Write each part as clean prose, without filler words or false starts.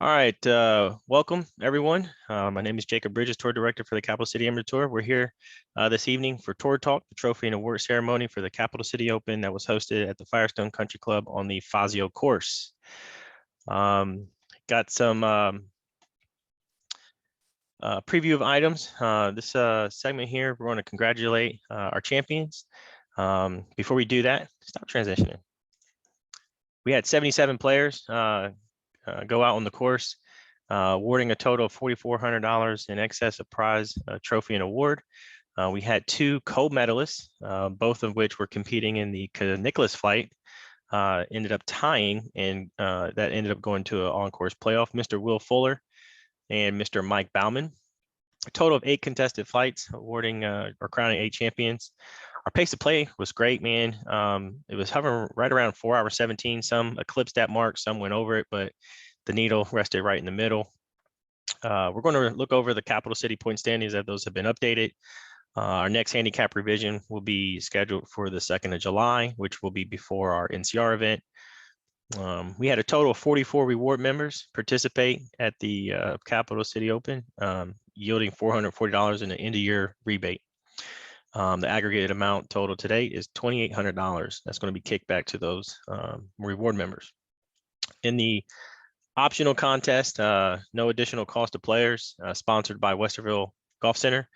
All right, welcome everyone. My name is Jacob Bridges, Tour Director for the Capital City Amateur Tour. We're here this evening for Tour Talk, the trophy and award ceremony for the Capital City Open that was hosted at the Firestone Country Club on the Fazio course. Got some preview of items. This segment here, we're going to congratulate our champions. Before we do that, stop transitioning. We had 77 players go out on the course, awarding a total of $4,400 in excess of prize, trophy, and award. We had two co-medalists, both of which were competing in the Nicholas flight, ended up tying, and that ended up going to an on-course playoff. Mr. Will Fuller and Mr. Mike Bauman. A total of 8 contested flights, awarding or crowning 8 champions. Our pace of play was great, man. It was hovering right around 4:17. Some eclipsed that mark, some went over it, but the needle rested right in the middle. We're going to look over the Capital City point standings as those have been updated. Our next handicap revision will be scheduled for the 2nd of July, which will be before our NCR event. We had a total of 44 reward members participate at the Capital City Open, yielding $440 in an end-of-year rebate. The aggregated amount total today is $2,800. That's going to be kicked back to those reward members. In the optional contest, no additional cost to players, sponsored by Westerville Golf Center.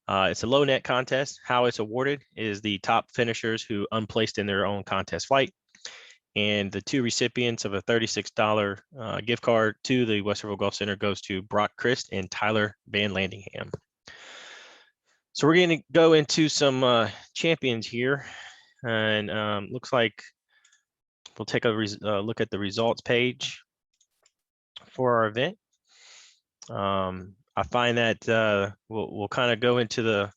It's a low net contest. How it's awarded is the top finishers who unplaced in their own contest flight, and the 2 recipients of a $36 gift card to the Westerville Golf Center goes to Brock Christ and Tyler Van Landingham. So we're going to go into some champions here, and looks like we'll take a look at the results page for our event. I find that we'll kind of go into the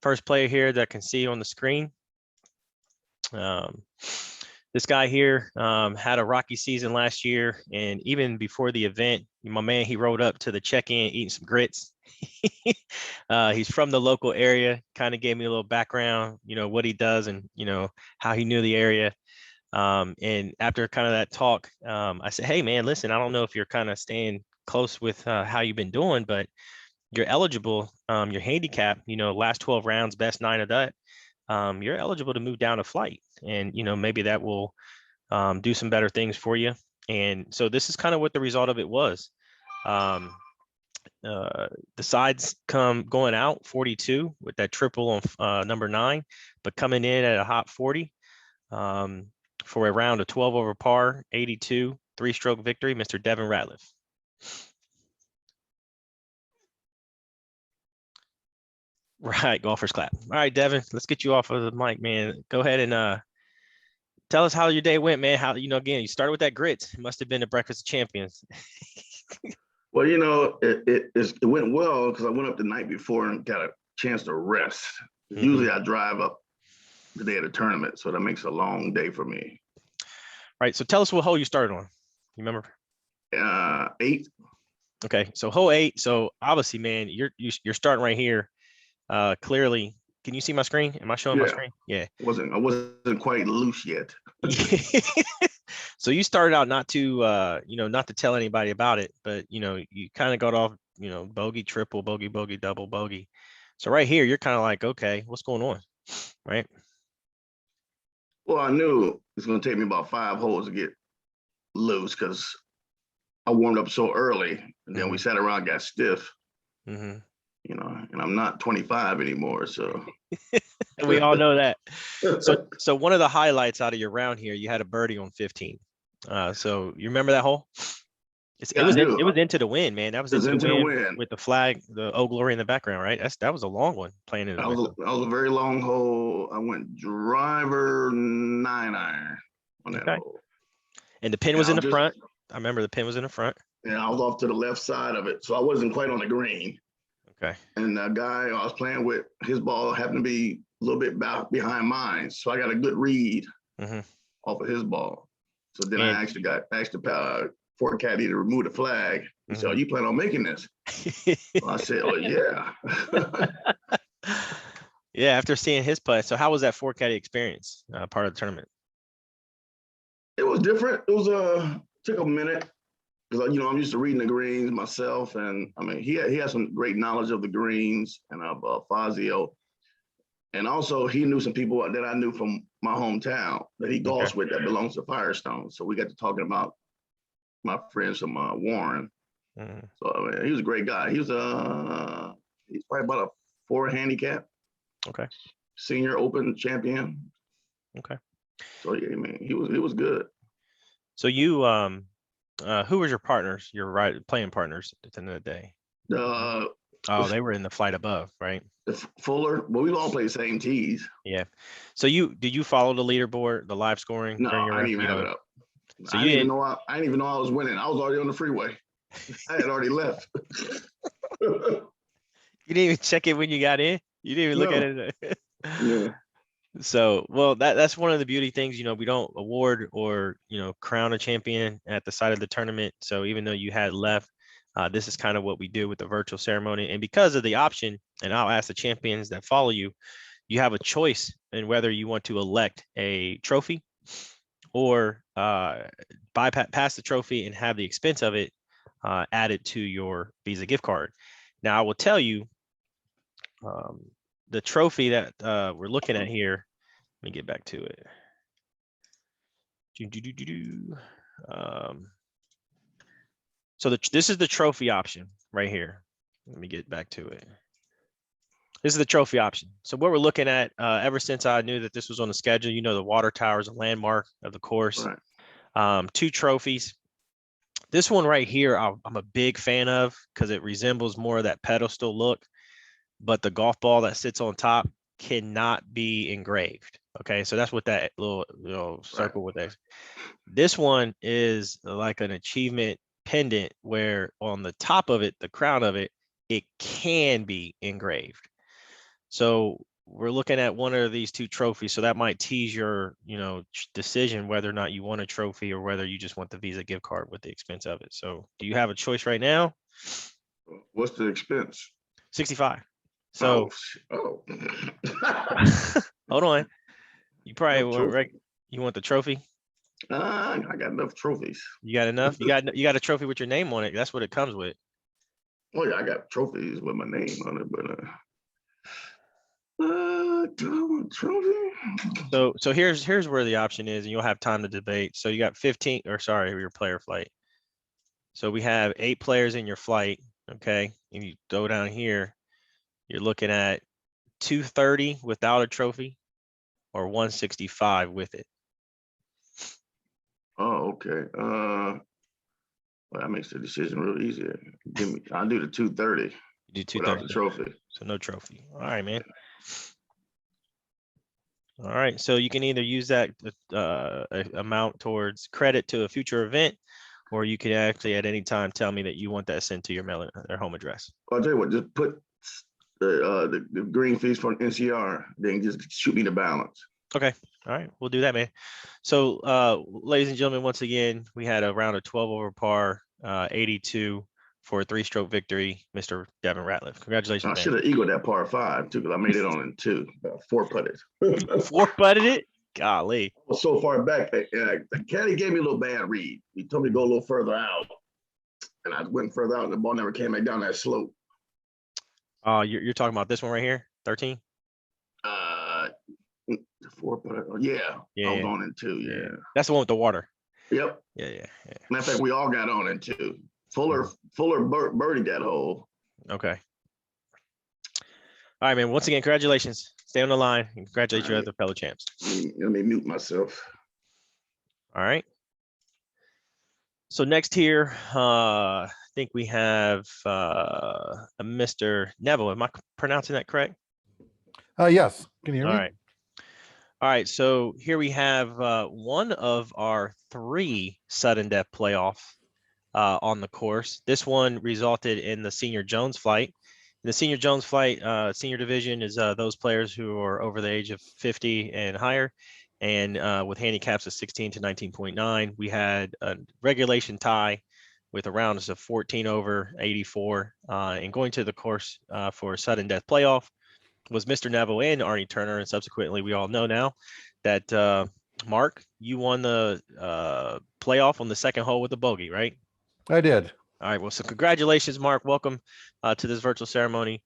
first player here that I can see on the screen. This guy here had a rocky season last year, and even before the event, my man, he rode up to the check-in eating some grits. He's from the local area, kind of gave me a little background, what he does and, how he knew the area. And after kind of that talk, I said, hey, man, listen, I don't know if you're kind of staying close with how you've been doing, but you're eligible, your handicap, last 12 rounds, best 9 of that. You're eligible to move down a flight, and maybe that will do some better things for you. And so this is kind of what the result of it was. The sides come going out 42 with that triple on number 9, but coming in at a hot 40 for a round of 12 over par, 82, 3-stroke victory, Mr. Devin Ratliff. Right, golfers clap. All right, Devin, let's get you off of the mic, man. Go ahead and tell us how your day went, man. How, again, you started with that grits. It must have been the Breakfast of Champions. Well, it went well because I went up the night before and got a chance to rest. Usually I drive up the day of the tournament, so that makes a long day for me. Right, so tell us what hole you started on. You remember? 8. Okay, so hole 8. So obviously, man, you're starting right here. Clearly, can you see my screen? Am I showing my screen? Yeah. I wasn't quite loose yet. So you started out not to not to tell anybody about it, but you kind of got off, bogey, triple, bogey, bogey, double, bogey. So right here, you're kind of like, okay, what's going on? Right. Well, I knew it's going to take me about 5 holes to get loose because I warmed up so early, and then we sat around, got stiff. And I'm not 25 anymore, so. We all know that. So one of the highlights out of your round here, you had a birdie on 15. So you remember that hole? It was into the wind, man. That was into the wind with the flag, the Old Glory in the background, right? That was a long one playing in the wind. That was a very long hole. I went driver 9-iron on that hole. And the pin was in the front. I remember the pin was in the front. Yeah, I was off to the left side of it, so I wasn't quite on the green. Okay. And the guy I was playing with, his ball happened to be a little bit behind mine, so I got a good read off of his ball. So then I actually asked the Fort Caddy to remove the flag. He said, "Are you planning on making this?" So I said, "Oh yeah." Yeah, after seeing his play. So how was that Fort Caddy experience, part of the tournament? It was different. It was took a minute because I'm used to reading the greens myself, and I mean he has some great knowledge of the greens and of Fazio, and also he knew some people that I knew from my hometown that he golfs with that belongs to Firestone. So we got to talking about my friends from Warren. So I mean, he was a great guy. He's probably about a 4 handicap. Okay. Senior Open champion. Okay. So yeah, I mean, he was good. So you who was your partners, your playing partners at the end of the day? They were in the flight above, right? Fuller, well, we all play the same tees. Yeah. So did you follow the leaderboard, the live scoring? No, I didn't even have it up. So I didn't even know I was winning. I was already on the freeway. I had already left. You didn't even check it when you got in? You didn't even look at it? Yeah. So, well, that's one of the beauty things, we don't award or, crown a champion at the side of the tournament. So even though you had left, this is kind of what we do with the virtual ceremony. And because of the option, and I'll ask the champions that follow you, you have a choice in whether you want to elect a trophy or bypass the trophy and have the expense of it added to your Visa gift card. Now, I will tell you, the trophy that we're looking at here, let me get back to it. So this is the trophy option right here. Let me get back to it. This is the trophy option. So what we're looking at, ever since I knew that this was on the schedule, the water tower is a landmark of the course. Right. 2 trophies. This one right here, I'm a big fan of because it resembles more of that pedestal look, but the golf ball that sits on top cannot be engraved. Okay, so that's what that little circle with that. This one is like an achievement pendant where on the top of it, the crown of it, it can be engraved. So we're looking at one of these 2 trophies. So that might tease your, decision whether or not you want a trophy or whether you just want the Visa gift card with the expense of it. So do you have a choice right now? What's the expense? 65. So, hold on. You probably want the trophy. I got enough trophies. You got enough? You got a trophy with your name on it. That's what it comes with. Oh yeah, I got trophies with my name on it, but do I want a trophy? So here's where the option is, and you'll have time to debate. So you got your player flight. So we have 8 players in your flight. Okay, and you go down here. You're looking at 230 without a trophy, or 165 with it. Oh, okay. Well, that makes the decision real easier. I'll do the 230. You do 230 without the trophy. So no trophy. All right, man. All right. So you can either use that amount towards credit to a future event, or you can actually at any time tell me that you want that sent to your home address. I'll tell you what. Just put the green fees for NCR, then just shoot me the balance. Okay. All right. We'll do that, man. So, ladies and gentlemen, once again, we had a round of 12 over par, 82 for a 3-stroke victory, Mr. Devin Ratliff. Congratulations, I should have eagled that par 5 too, because I made it on in 2. 4 putted. 4 putted it? Golly. I was so far back. The caddy gave me a little bad read. He told me to go a little further out, and I went further out, and the ball never came back down that slope. You're talking about this one right here, 13? 4 putter. Yeah. I was on in 2. Yeah. That's the one with the water. Yep. Yeah. Matter of fact, we all got on in 2. Fuller birdied that hole. Okay. All right, man. Once again, congratulations. Stay on the line and congratulate your other fellow champs. Let me mute myself. All right. So next here, I think we have a Mr. Neville. Am I pronouncing that correct? Yes. Can you hear me? All right. So here we have one of our 3 sudden death playoffs on the course. This one resulted in the Senior Jones flight. The Senior Jones flight, senior division is those players who are over the age of 50 and higher, and with handicaps of 16 to 19.9. We had a regulation tie with a rounds of 14 over 84, and going to the course for a sudden death playoff was Mr. Neville and Arnie Turner, and subsequently we all know now that Mark, you won the playoff on the second hole with a bogey, right? I did. All right. Well, so congratulations, Mark. Welcome to this virtual ceremony.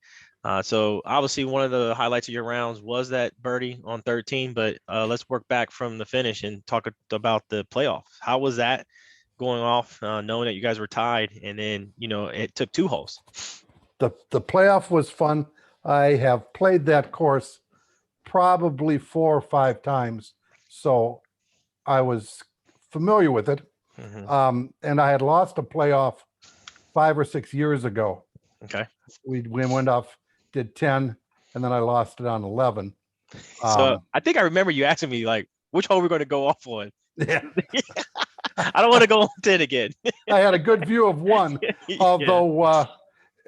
So obviously one of the highlights of your rounds was that birdie on 13, but let's work back from the finish and talk about the playoff. How was that going off, knowing that you guys were tied, and then, it took 2 holes? The playoff was fun. I have played that course probably 4 or 5 times, so I was familiar with it. And I had lost a playoff 5 or 6 years ago. Okay. We went off, did 10, and then I lost it on 11. So I think I remember you asking me, like, which hole we're going to go off on. Yeah. I don't want to go on 10 again. I had a good view of 1, although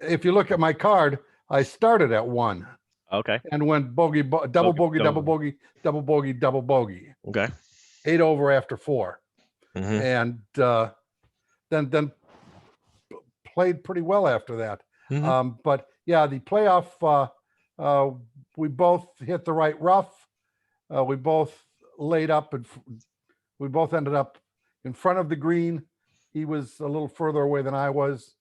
if you look at my card, I started at 1. Okay. And went bogey, double bogey, double bogey, double bogey, double bogey. Okay. 8 over after 4. And then played pretty well after that. But yeah, the playoff, we both hit the right rough. We both laid up, and we both ended up in front of the green. He was a little further away than I was.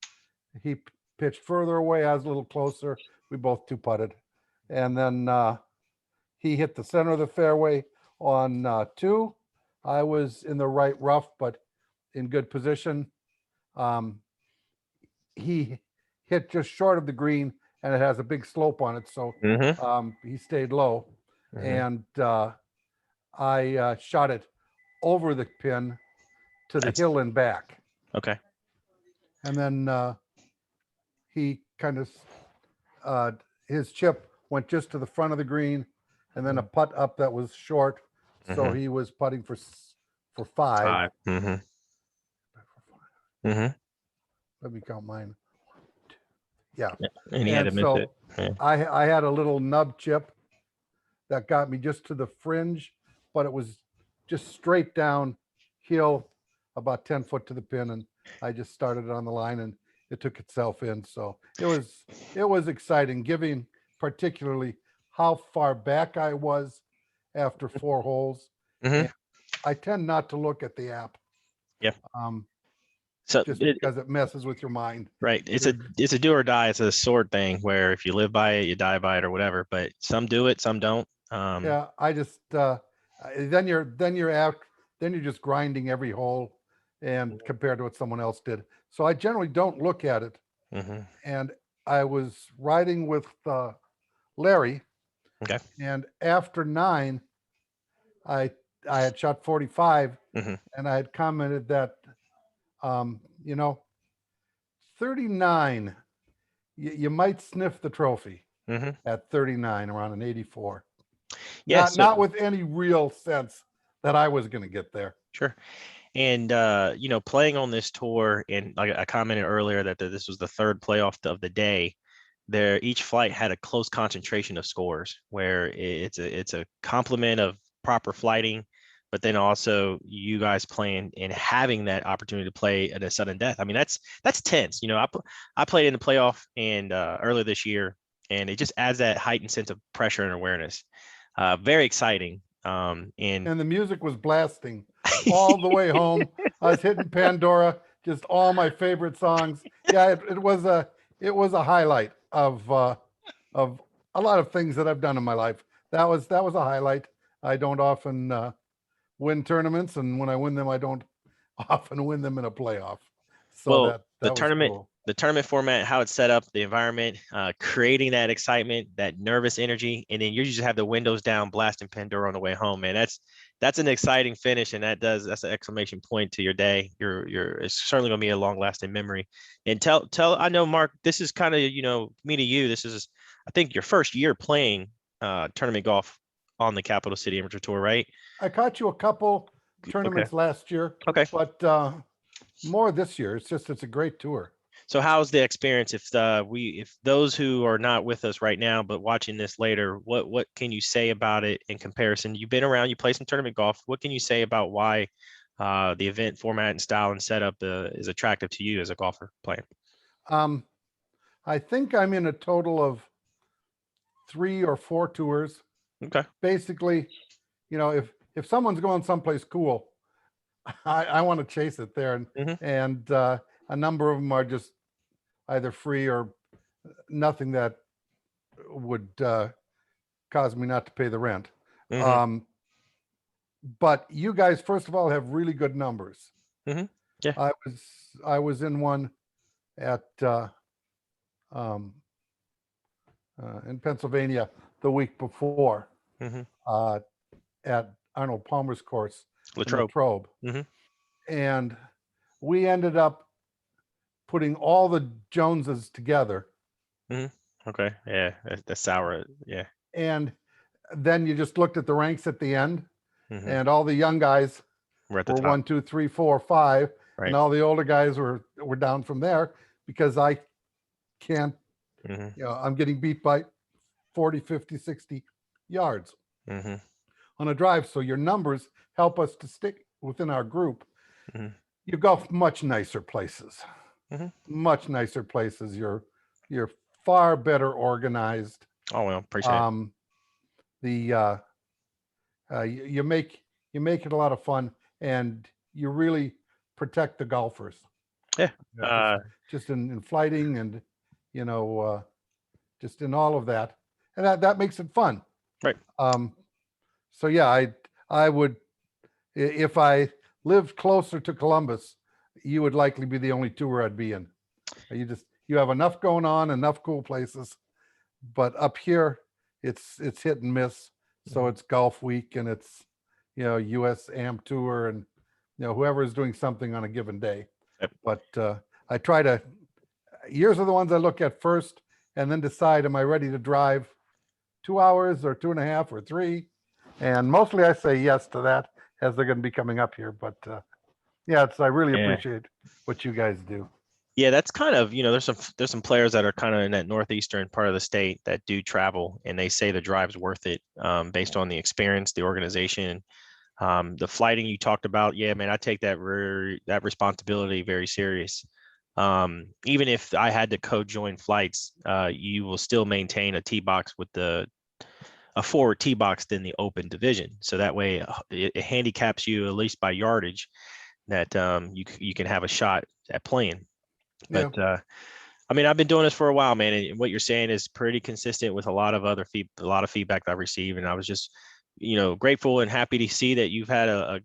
He pitched further away. I was a little closer. We both 2-putted. And then he hit the center of the fairway on 2. I was in the right rough, but in good position. He hit just short of the green, and it has a big slope on it, so he stayed low. And I shot it over the pin to the hill and back. Okay. And then he kind of his chip went just to the front of the green, and then a putt up that was short, so he was putting for 5. Let me count mine. 1, 2. Yeah. And he had to miss so it. Yeah. I had a little nub chip that got me just to the fringe, but it was just straight down hill, about 10 foot to the pin, and I just started it on the line, and it took itself in. So it was exciting, given particularly how far back I was after 4 holes. And I tend not to look at the app. Yeah. So just because it messes with your mind. Right. It's a do or die. It's a sword thing where if you live by it, you die by it or whatever, but some do it, some don't. Yeah, I just then you're just grinding every hole and compared to what someone else did. So I generally don't look at it. And I was riding with Larry. Okay. And after 9, I had shot 45, and I had commented that 39, you might sniff the trophy at 39 around an 84. Yeah, not with any real sense that I was going to get there. Sure. And playing on this tour, and like I commented earlier that this was the 3rd playoff of the day. Each flight had a close concentration of scores, where it's a complement of proper flighting, but then also you guys playing and having that opportunity to play at a sudden death. I mean, that's tense. I played in the playoff and earlier this year, and it just adds that heightened sense of pressure and awareness. Very exciting. And the music was blasting all the way home. I was hitting Pandora, just all my favorite songs. Yeah, it was a highlight of a lot of things that I've done in my life. That was a highlight. I don't often win tournaments, and when I win them, I don't often win them in a playoff. So the tournament format, how it's set up, the environment, creating that excitement, that nervous energy, and then you just have the windows down, blasting Pandora on the way home, man. That's an exciting finish, and that's an exclamation point to your day. It's certainly going to be a long lasting memory. And I know, Mark, this is kind of me to you. This is, I think, your first year playing tournament golf on the Capital City Amateur Tour, right? I caught you a couple tournaments last year. Okay. But more this year. It's a great tour. So how's the experience? If those who are not with us right now but watching this later, what can you say about it in comparison? You've been around, you play some tournament golf. What can you say about why the event format and style and setup is attractive to you as a golfer playing? I think I'm in a total of 3 or 4 tours. Okay. Basically, if someone's going someplace cool, I want to chase it there. And a number of them are just either free or nothing that would cause me not to pay the rent. But you guys, first of all, have really good numbers. Yeah. I was in one at in Pennsylvania the week before at Arnold Palmer's course in Latrobe. And we ended up putting all the Joneses together. Okay. Yeah. That's sour. Yeah. And then you just looked at the ranks at the end, and all the young guys We're at the were top. 1, 2, 3, 4, 5, Right. and all the older guys were down from there because I can't, you know, I'm getting beat by 40, 50, 60 yards on a drive. So your numbers help us to stick within our group. You golf much nicer places, much nicer places. You're far better organized. Oh, well, appreciate it. You make it a lot of fun, and you really protect the golfers. Yeah. Just in flighting and, you know, just in all of that, and that makes it fun. Right. So yeah, I would, if I lived closer to Columbus, you would likely be the only tour I'd be in. You have enough going on, enough cool places, but up here it's hit and miss. So it's golf week, and it's, you know, US Am Tour, and, you know, whoever is doing something on a given day. Yep. But I try to, years are the ones I look at first, and then decide, am I ready to drive 2 hours or 2.5 or 3? And mostly I say yes to that, as they're going to be coming up here. But yeah, I really appreciate what you guys do. Yeah, that's kind of, you know, there's some players that are kind of in that northeastern part of the state that do travel, and they say the drive's worth it, based on the experience, the organization, the flighting you talked about. Yeah, man, I take that responsibility very serious. Even if I had to co-join flights, you will still maintain a tee box with a forward tee box in the open division. So that way it handicaps you, at least by yardage, that you can have a shot at playing. But I mean, I've been doing this for a while, man, and what you're saying is pretty consistent with a lot of feedback that I've received, and I was just, you know, grateful and happy to see that you've had a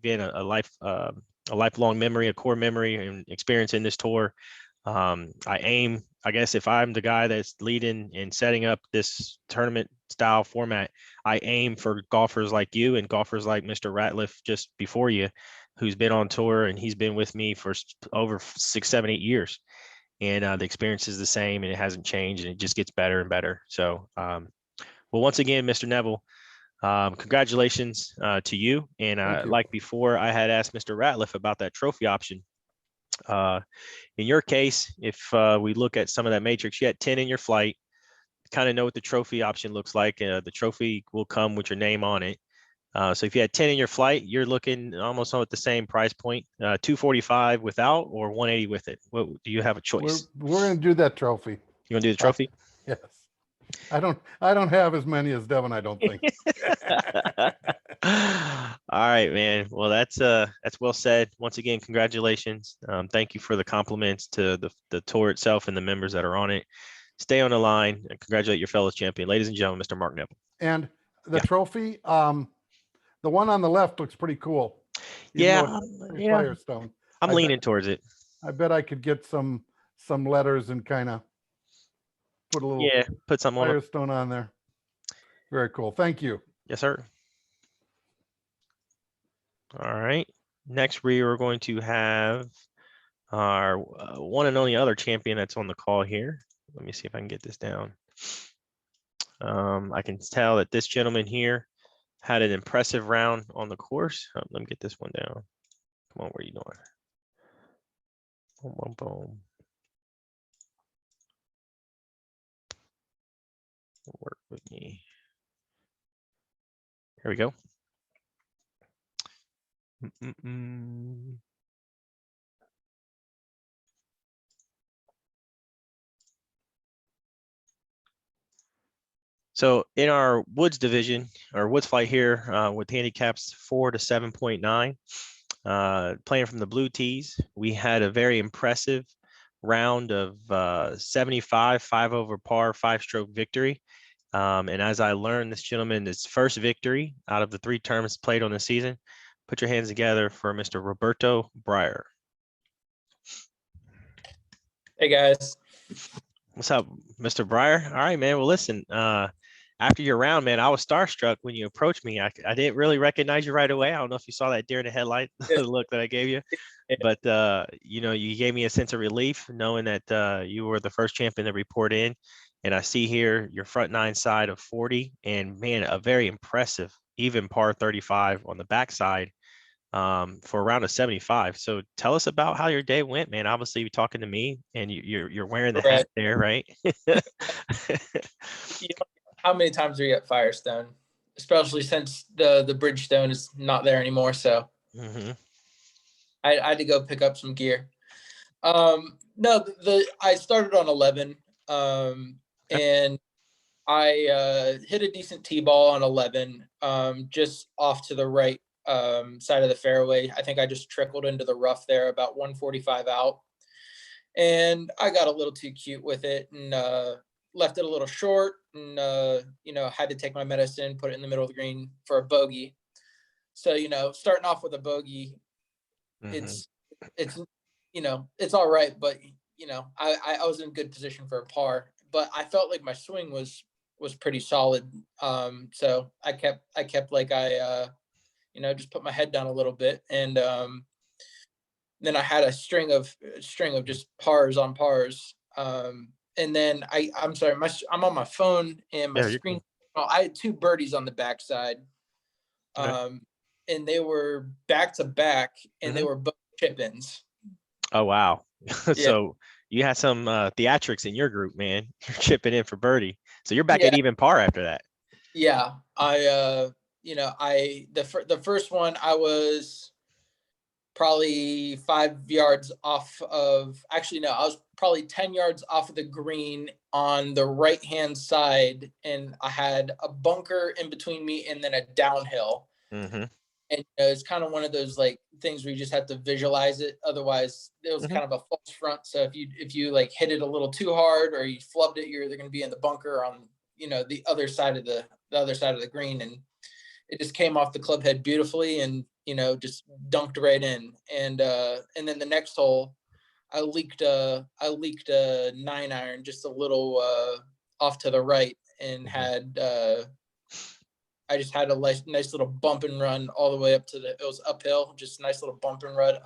lifelong memory, a core memory and experience in this tour. I guess if I'm the guy that's leading and setting up this tournament style format, I aim for golfers like you and golfers like Mr. Ratliff just before you, who's been on tour, and he's been with me for over 6, 7, 8 years. And the experience is the same, and it hasn't changed, and it just gets better and better. So, well, once again, Mr. Neville, congratulations to you. And like before, I had asked Mr. Ratliff about that trophy option. In your case, if we look at some of that matrix, you had 10 in your flight, kind of know what the trophy option looks like. The trophy will come with your name on it. So if you had 10 in your flight, you're looking almost at the same price point, $245 without or $180 with it. What do you have a choice? We're going to do that trophy. You want to do the trophy? Yes. I don't have as many as Devin, I don't think. All right, man. Well, that's well said. Once again, congratulations. Thank you for the compliments to the tour itself and the members that are on it. Stay on the line and congratulate your fellow champion, ladies and gentlemen, Mr. Mark Neville. And the trophy, the one on the left looks pretty cool. Firestone. I'm leaning towards it. I bet I could get some letters and kind of put a little put something on Firestone on there. Very cool. Thank you. Yes, sir. All right. Next, we are going to have our one and only other champion that's on the call here. Let me see if I can get this down. I can tell that this gentleman here had an impressive round on the course. Let me get this one down. Come on, where are you doing? Boom, boom, boom. Work with me. Here we go. So in our Woods division, or Woods flight here, with handicaps 4 to 7.9, playing from the blue tees, we had a very impressive round of 75, 5 over par, 5-stroke victory. And as I learned, this gentleman, his first victory out of the 3 tournaments played on the season. Put your hands together for Mr. Roberto Breyer. Hey guys. What's up, Mr. Breyer? All right, man. Well, listen, after your round, man, I was starstruck when you approached me. I didn't really recognize you right away. I don't know if you saw that deer in the headlight look that I gave you, but you know, you gave me a sense of relief knowing that you were the first champion to report in. And I see here your front 9 side of 40, and man, a very impressive even par 35 on the backside for a round of 75. So tell us about how your day went, man. Obviously, you're talking to me, and you're wearing the hat there, right? How many times are you at Firestone, especially since the Bridgestone is not there anymore? So I had to go pick up some gear. No, I started on 11, and I hit a decent tee ball on 11, just off to the right side of the fairway. I think I just trickled into the rough there about 145 out, and I got a little too cute with it and left it a little short, and you know, had to take my medicine, put it in the middle of the green for a bogey. So, you know, starting off with a bogey, it's you know, it's all right, but you know, I was in good position for a par, but I felt like my swing was pretty solid. So I kept like you know, just put my head down a little bit, and then I had a string of just pars on pars. And then I'm sorry, I'm on my phone and my screen. Well, I had 2 birdies on the backside, and they were back to back, and they were both chip-ins. Oh wow! So you had some theatrics in your group, man. You're chipping in for birdie, so you're back at even par after that. Yeah, you know, the first one I was probably 5 yards off of, actually no, I was probably 10 yards off of the green on the right hand side, and I had a bunker in between me and then a downhill. And it's kind of one of those like things where you just have to visualize it, otherwise it was kind of a false front. So if you like hit it a little too hard or you flubbed it, you're either going to be in the bunker on, you know, the other side of the green, and it just came off the club head beautifully, and you know, just dunked right in. And then the next hole, I leaked a 9-iron just a little off to the right, and had I just had a nice little bump and run all the way up to it was uphill, just a nice little bump and run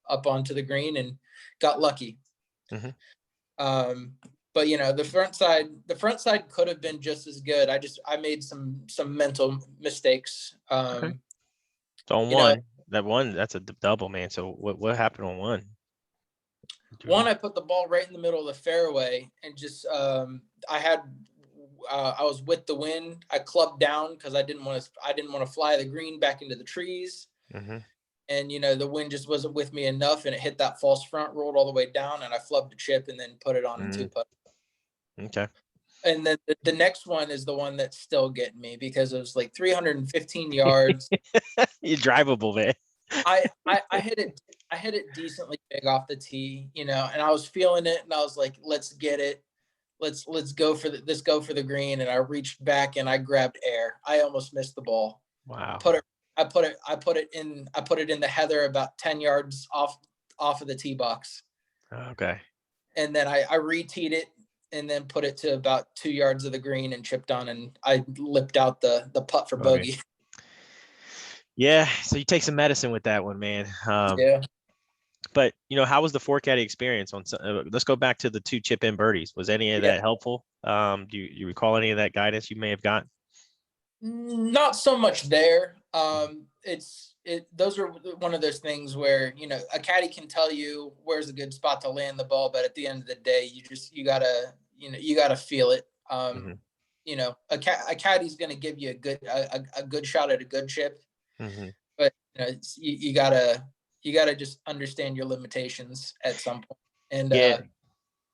up onto the green, and got lucky. But you know, the front side could have been just as good. I made some mental mistakes. So on one, that's a double, man. So what happened on one? I put the ball right in the middle of the fairway, and just I was with the wind. I clubbed down because I didn't want to fly the green back into the trees. And you know, the wind just wasn't with me enough, and it hit that false front, rolled all the way down, and I flubbed the chip and then put it on a 2-putt. Okay. And then the next one is the one that's still getting me, because it was like 315 yards. You're drivable, man. I hit it decently big off the tee, you know, and I was feeling it, and I was like, let's get it. Let's go for the green. And I reached back and I grabbed air. I almost missed the ball. Wow. I put it in the heather about 10 yards off of the tee box. Okay. And then I re-teed it, and then put it to about 2 yards of the green and chipped on, and I lipped out the putt for bogey. Yeah. So you take some medicine with that one, man. Yeah. But you know, how was the 4-caddy experience on? Let's go back to the 2 chip-in birdies. Was any of that helpful? Do you recall any of that guidance you may have gotten? Not so much there. Those are one of those things where, you know, a caddy can tell you where's a good spot to land the ball, but at the end of the day, you gotta feel it. You know, a caddy's going to give you a good shot at a good chip, but you know, you gotta just understand your limitations at some point. And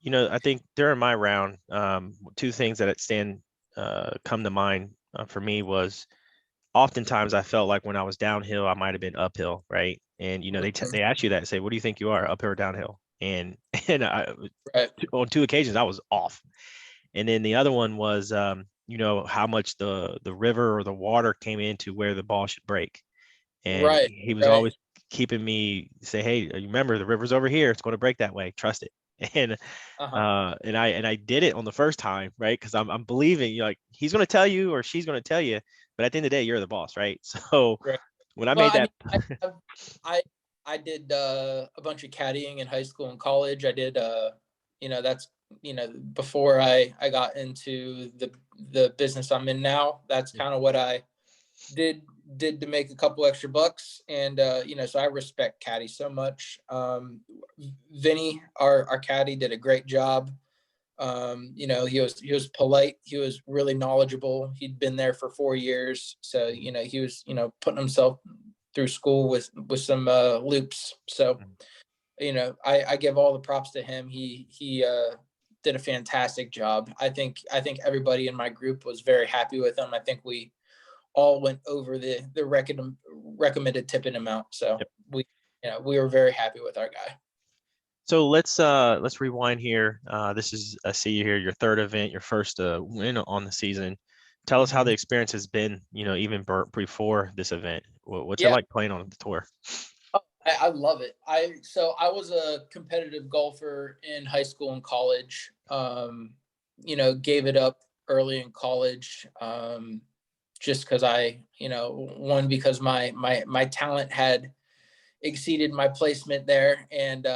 you know, I think during my round, 2 things that come to mind for me was, oftentimes I felt like when I was downhill, I might have been uphill, right? And you know, they ask you that, say, what do you think you are, uphill or downhill? and Right. on 2 occasions I was off. And then the other one was, how much the river or the water came into where the ball should break. And Right. he was Right. always keeping me say, hey, you remember the river's over here. It's going to break that way. Trust it. And and I did it on the first time, right? Because I'm believing like he's going to tell you or she's going to tell you, but at the end of the day, you're the boss, right? So Right. when I Well, made that, I did a bunch of caddying in high school and college. I did that's before I got into the business I'm in now. That's kind of what I did to make a couple extra bucks. And so I respect caddy so much. Vinny, our caddy, did a great job. He was polite, he was really knowledgeable, he'd been there for 4 years, so he was putting himself through school with some loops. So I give all the props to him. He did a fantastic job. I think everybody in my group was very happy with him. I think we all went over the recommended tipping amount, so we were very happy with our guy. So let's rewind here. This is, I see you here, your third event, your first win on the season. Tell us how the experience has been, even before this event. What's it like playing on the tour? Oh, I love it. I was a competitive golfer in high school and college. Gave it up early in college, just because because my talent had exceeded my placement there, and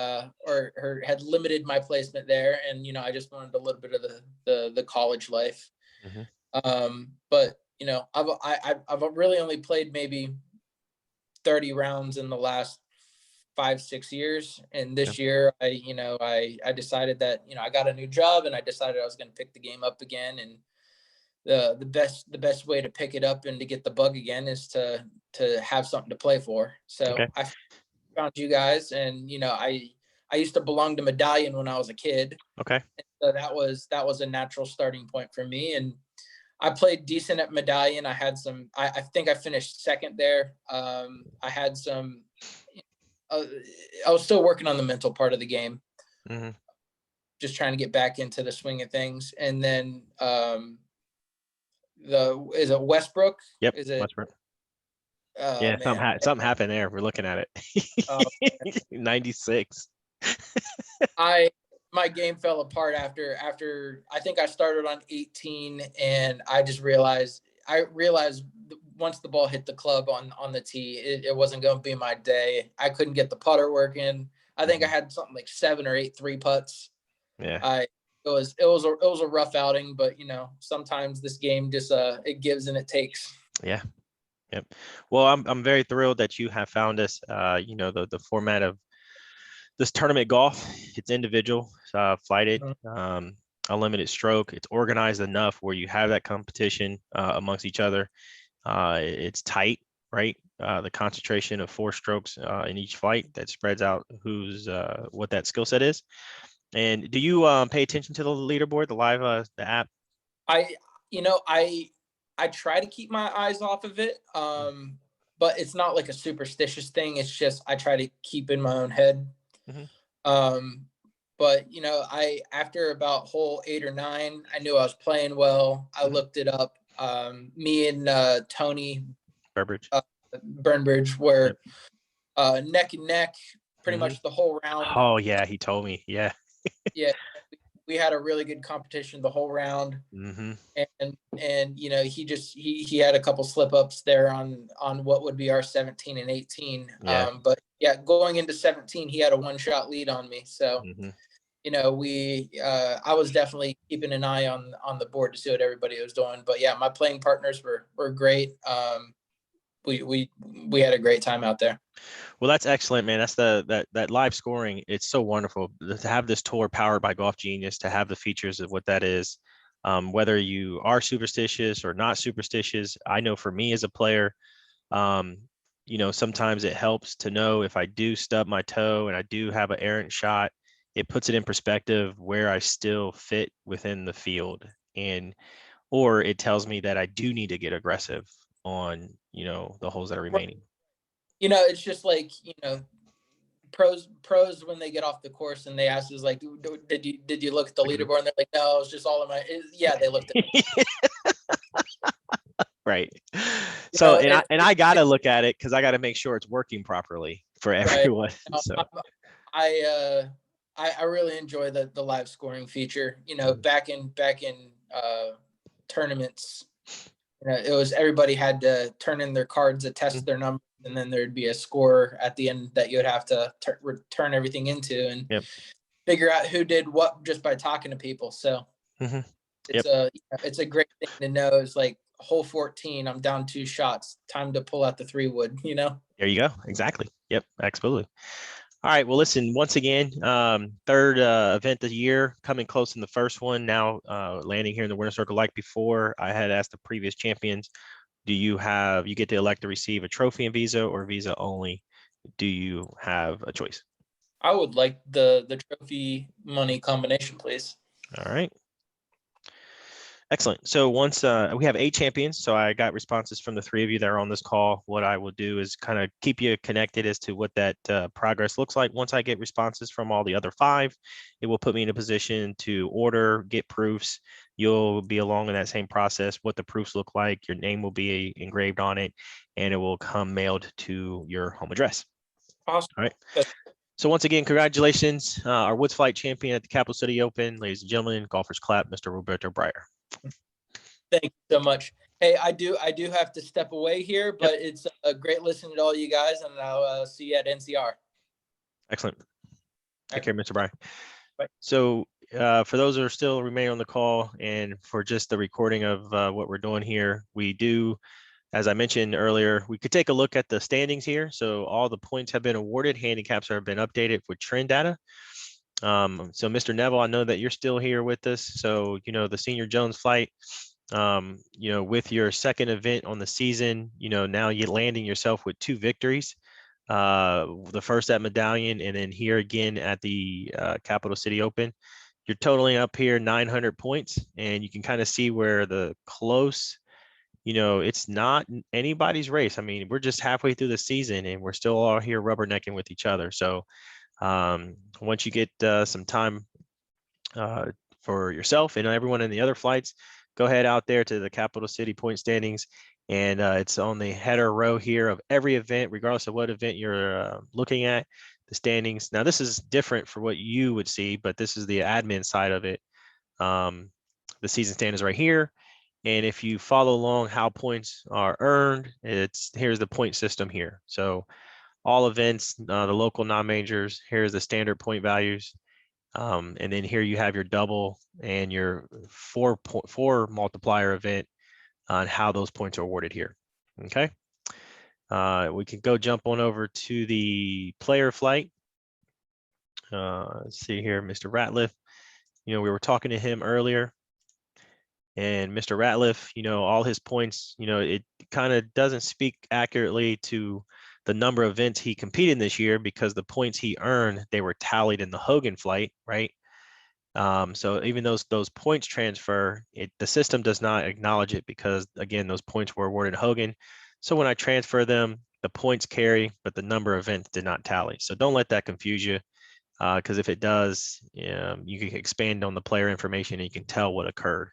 or had limited my placement there, and I just wanted a little bit of the college life. But I've really only played maybe 30 rounds in the last 5-6 years, and this year I decided that I got a new job, and I decided I was going to pick the game up again. And the best way to pick it up and to get the bug again is to have something to play for. So I found you guys, and I used to belong to Medallion when I was a kid. Okay. So that was a natural starting point for me, and I played decent at Medallion. I had some. I think I finished second there. I had some. I was still working on the mental part of the game, just trying to get back into the swing of things. And then is it Westbrook? Yep. Is it Westbrook. Yeah, something happened there. We're looking at it. 96. My game fell apart after I think I started on 18, and I realized once the ball hit the club on the tee, it wasn't going to be my day. I couldn't get the putter working. I think I had something like 7 or 8 3-putts. Yeah. It was a rough outing, but sometimes this game just it gives and it takes. Yeah. Yep. Well, I'm very thrilled that you have found us. The format of this tournament golf, it's individual, flighted, unlimited stroke. It's organized enough where you have that competition amongst each other. It's tight, right? The concentration of 4 strokes in each flight that spreads out who's what that skill set is. And do you pay attention to the leaderboard, the live the app? I try to keep my eyes off of it, but it's not like a superstitious thing. It's just I try to keep in my own head. But after about hole 8 or 9, I knew I was playing well. I looked it up. Me and Tony Burnbridge were neck and neck pretty much the whole round. Oh yeah, he told me. Yeah. Yeah, we had a really good competition the whole round. And he had a couple slip ups there on what would be our 17 and 18. But yeah, going into 17, he had a 1-shot lead on me. So I was definitely keeping an eye on the board to see what everybody was doing. But yeah, my playing partners were great. We had a great time out there. Well, that's excellent, man. That's that live scoring. It's so wonderful to have this tour powered by Golf Genius, to have the features of what that is. Whether you are superstitious or not superstitious, I know for me as a player, sometimes it helps to know if I do stub my toe and I do have an errant shot, it puts it in perspective where I still fit within the field, or it tells me that I do need to get aggressive on, the holes that are remaining. It's just like, pros when they get off the course and they ask us like, did you look at the leaderboard? And they're like, no, it was just all in my. Yeah, they looked at it. Right. You So, know, I got to look at it because I got to make sure it's working properly for everyone. Right. So I really enjoy the live scoring feature. You know, back in tournaments, you know, it was everybody had to turn in their cards, attest their numbers, and then there'd be a score at the end that you would have to return everything into and figure out who did what just by talking to people. So it's a great thing to know. It's like hole 14, I'm down 2 shots, time to pull out the 3-wood, you know? There you go. Exactly. Yep. Absolutely. All right. Well, listen, once again, third event of the year, coming close in the first one, now landing here in the winner's circle. Like before, I had asked the previous champions, you get to elect to receive a trophy and visa or visa only? Do you have a choice? I would like the trophy money combination, please. All right. Excellent. So once we have 8 champions, so I got responses from the 3 of you that are on this call. What I will do is kind of keep you connected as to what that progress looks like. Once I get responses from all the other 5, it will put me in a position to order, get proofs. You'll be along in that same process. What the proofs look like, your name will be engraved on it, and it will come mailed to your home address. Awesome. All right. So once again, congratulations, our Woods Flight champion at the Capital City Open. Ladies and gentlemen, golfers clap, Mr. Roberto Breyer. Thank you so much. Hey, I do have to step away here, but it's a great listening to all you guys, and I'll see you at NCR. Excellent. Take care, Mr. Breyer. Bye. So for those that are still remaining on the call and for just the recording of what we're doing here, we do, as I mentioned earlier, we could take a look at the standings here. So all the points have been awarded, handicaps have been updated with trend data. So Mr. Neville, I know that you're still here with us. So, you know, the Senior Jones Flight, you know, with your second event on the season, you know, now you're landing yourself with 2 victories. The first at Medallion and then here again at the Capital City Open. You're totaling up here 900 points, and you can kind of see where the close, you know, it's not anybody's race. I mean, we're just halfway through the season and we're still all here rubbernecking with each other. So once you get some time for yourself and everyone in the other flights, go ahead out there to the Capital City point standings, and it's on the header row here of every event, regardless of what event you're looking at, the standings. Now this is different for what you would see, but this is the admin side of it. The season standings right here. And if you follow along how points are earned, here's the point system here. So all events, the local non-majors, here's the standard point values. And then here you have your double and your 4 multiplier event on how those points are awarded here. Okay. We can go jump on over to the player flight. Let's see here, Mr. Ratliff. You know, we were talking to him earlier. And Mr. Ratliff, you know, all his points, you know, it kind of doesn't speak accurately to the number of events he competed in this year because the points he earned, they were tallied in the Hogan flight, right? So even those points transfer, the system does not acknowledge it because, again, those points were awarded Hogan. So when I transfer them, the points carry, but the number of events did not tally. So don't let that confuse you, because if it does, you can expand on the player information and you can tell what occurred.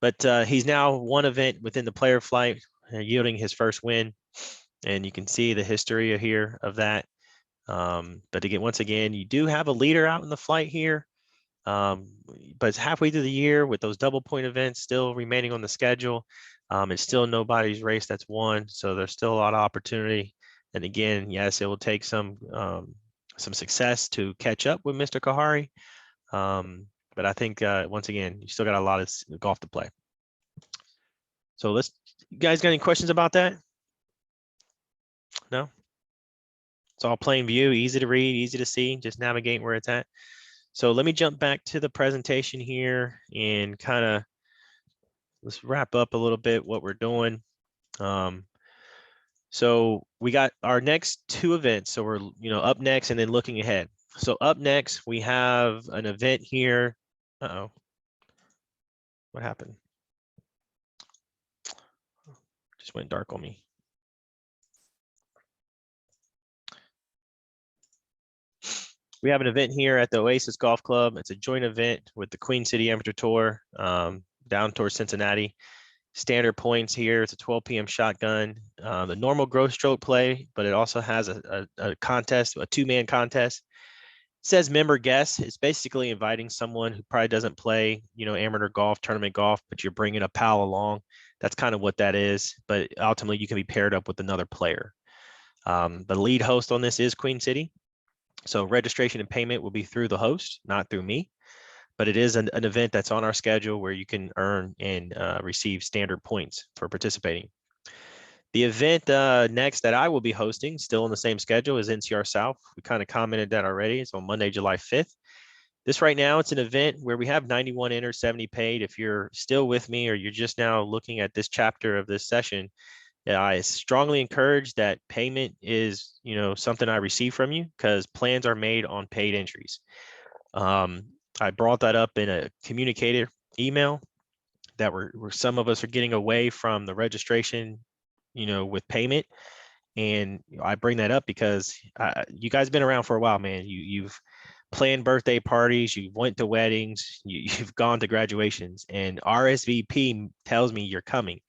But he's now 1 event within the player flight, yielding his first win. And you can see the history here of that. But again, once again, you do have a leader out in the flight here. But it's halfway through the year with those double point events still remaining on the schedule. It's still nobody's race that's won. So there's still a lot of opportunity. And again, yes, it will take some success to catch up with Mr. Kahari. But I think, once again, you still got a lot of golf to play. So you guys got any questions about that? No? It's all plain view, easy to read, easy to see, just navigate where it's at. So let me jump back to the presentation here and kind of let's wrap up a little bit what we're doing. So we got our next 2 events. So we're, you know, up next and then looking ahead. So up next, we have an event here. Uh-oh. What happened? Just went dark on me. We have an event here at the Oasis Golf Club. It's a joint event with the Queen City Amateur Tour down towards Cincinnati. Standard points here. It's a 12 p.m. shotgun. The normal gross stroke play, but it also has a contest, a 2-man contest. It says member guest. It's basically inviting someone who probably doesn't play, amateur golf, tournament golf, but you're bringing a pal along. That's kind of what that is. But ultimately, you can be paired up with another player. The lead host on this is Queen City. So registration and payment will be through the host, not through me. But it is an event that's on our schedule where you can earn and receive standard points for participating. The event next that I will be hosting, still on the same schedule, is NCR South. We kind of commented that already. It's on Monday, July 5th. This right now, it's an event where we have 91 entered, 70 paid. If you're still with me or you're just now looking at this chapter of this session, I strongly encourage that payment is, something I receive from you, because plans are made on paid entries. I brought that up in a communicator email that where some of us are getting away from the registration, with payment. And I bring that up because you guys have been around for a while, man. You've planned birthday parties, you've went to weddings, you've gone to graduations, and RSVP tells me you're coming.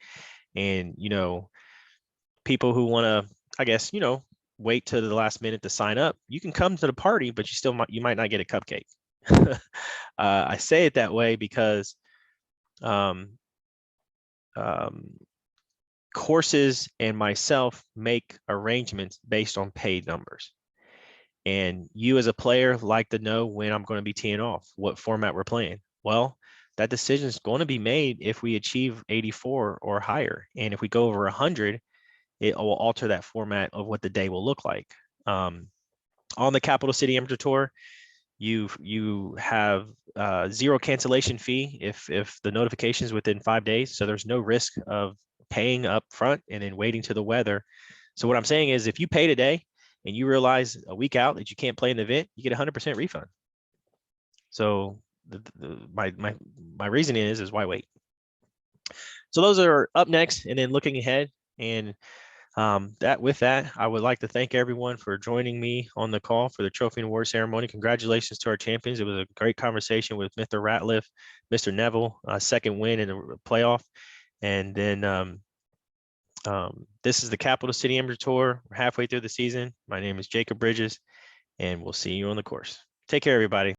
And, people who want to, I guess, wait till the last minute to sign up, you can come to the party, but you might not get a cupcake. I say it that way because courses and myself make arrangements based on paid numbers. And you as a player like to know when I'm going to be teeing off, what format we're playing. Well, that decision is going to be made if we achieve 84 or higher. And if we go over 100, it will alter that format of what the day will look like. On the Capital City Amateur Tour, you have zero cancellation fee if the notification is within 5 days. So there's no risk of paying up front and then waiting to the weather. So what I'm saying is, if you pay today and you realize a week out that you can't play in the event, you get 100% refund. So my reasoning is why wait? So those are up next, and then looking ahead. And with that, I would like to thank everyone for joining me on the call for the Trophy and Award Ceremony. Congratulations to our champions. It was a great conversation with Mr. Ratliff, Mr. Neville, second win in the playoff. And then this is the Capital City Amateur Tour. We're halfway through the season. My name is Jacob Bridges, and we'll see you on the course. Take care, everybody.